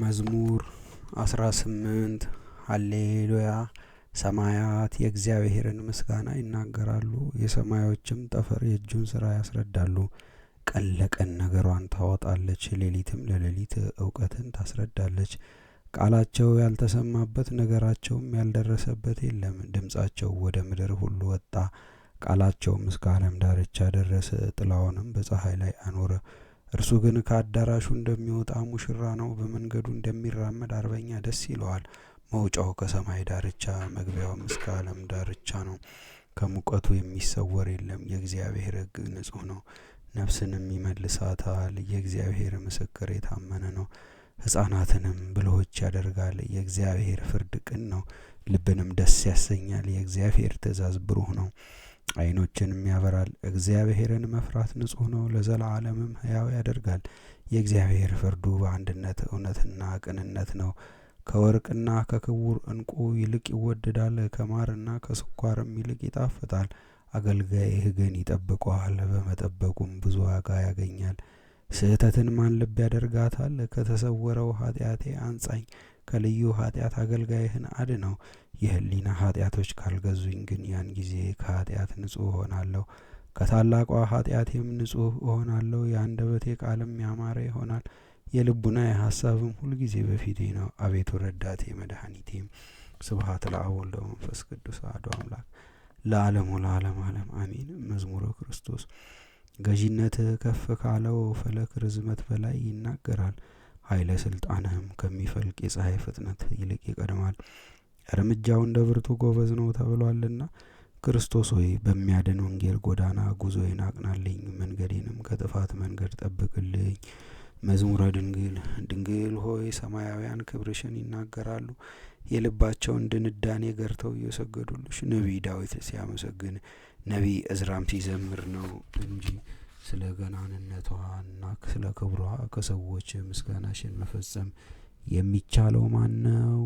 መዝሙር 18 ሃሌሉያ። ሰማያት የእግዚአብሔርን ምስጋና ይናገራሉ፣ የሰማዮችም ጠፈር የእጁን ሥራ ያስረዳሉ። ቀን ለቀን ነገሯን ታወጣለች፣ ሌሊትም ለሌሊት እውቀትን ታስረዳለች። ቃላቸው ያልተሰማበት ነገራቸውም ያልደረሰበት የለም። ድምጻቸው ወደ ምድር ሁሉ ወጣ፣ ቃላቸውም እስከ ዓለም ዳርቻ ደረሰ። ጥላውንም በፀሐይ ላይ አኖረ። እርሱ ግን ከአዳራሹ እንደሚወጣ ሙሽራ ነው፣ በመንገዱ እንደሚራመድ አርበኛ ደስ ይለዋል። መውጫው ከሰማይ ዳርቻ መግቢያውም እስከ ዓለም ዳርቻ ነው። ከሙቀቱ የሚሰወር የለም። የእግዚአብሔር ሕግ ንጹሕ ነው፣ ነፍስንም ይመልሳታል። የእግዚአብሔር ምስክር የታመነ ነው፣ ሕፃናትንም ብልሆች ያደርጋል። የእግዚአብሔር ፍርድ ቅን ነው፣ ልብንም ደስ ያሰኛል። የእግዚአብሔር ትእዛዝ ብሩህ ነው፣ ዓይኖችንም ያበራል። እግዚአብሔርን መፍራት ንጹሕ ነው፣ ለዘላለምም ሕያው ያደርጋል። የእግዚአብሔር ፍርዱ በአንድነት እውነትና ቅንነት ነው። ከወርቅና ከክቡር ዕንቁ ይልቅ ይወደዳል፣ ከማርና ከስኳርም ይልቅ ይጣፍጣል። አገልጋይህ ግን ይጠብቀዋል፣ በመጠበቁም ብዙ ዋጋ ያገኛል። ስህተትን ማን ልብ ያደርጋታል? ከተሰወረው ኃጢአቴ አንጻኝ፣ ከልዩ ኃጢአት አገልጋይህን አድነው። የህሊና ኃጢአቶች ካልገዙኝ ግን ያን ጊዜ ከኃጢአት ንጹሕ እሆናለሁ፣ ከታላቋ ኃጢአቴም ንጹሕ እሆናለሁ። የአንደበቴ ቃልም ያማረ ይሆናል፣ የልቡናዬ ሐሳብም ሁልጊዜ በፊቴ ነው። አቤቱ ረዳቴ መድኃኒቴም። ስብሐት ለአብ ወወልድ ወመንፈስ ቅዱስ አሐዱ አምላክ ለዓለሙ ለዓለም ዓለም አሜን። መዝሙረ ክርስቶስ። ገዢነትህ ከፍ ካለው ፈለክ ርዝመት በላይ ይናገራል፣ ኃይለ ሥልጣንህም ከሚፈልቅ የፀሐይ ፍጥነት ይልቅ ይቀድማል። እርምጃው እንደ ብርቱ ጎበዝ ነው ተብሏልና። ክርስቶስ ሆይ በሚያድን ወንጌል ጎዳና ጉዞዬን አቅናልኝ፣ መንገዴንም ከጥፋት መንገድ ጠብቅልኝ። መዝሙረ ድንግል። ድንግል ሆይ ሰማያውያን ክብርሽን ይናገራሉ፣ የልባቸውን ድንዳኔ ገርተው እየሰገዱልሽ። ነቢይ ዳዊት ሲያመሰግን፣ ነቢይ እዝራም ሲዘምር ነው እንጂ ስለ ገናንነቷና ስለ ክብሯ ከሰዎች ምስጋናሽን መፈጸም የሚቻለው ማን ነው?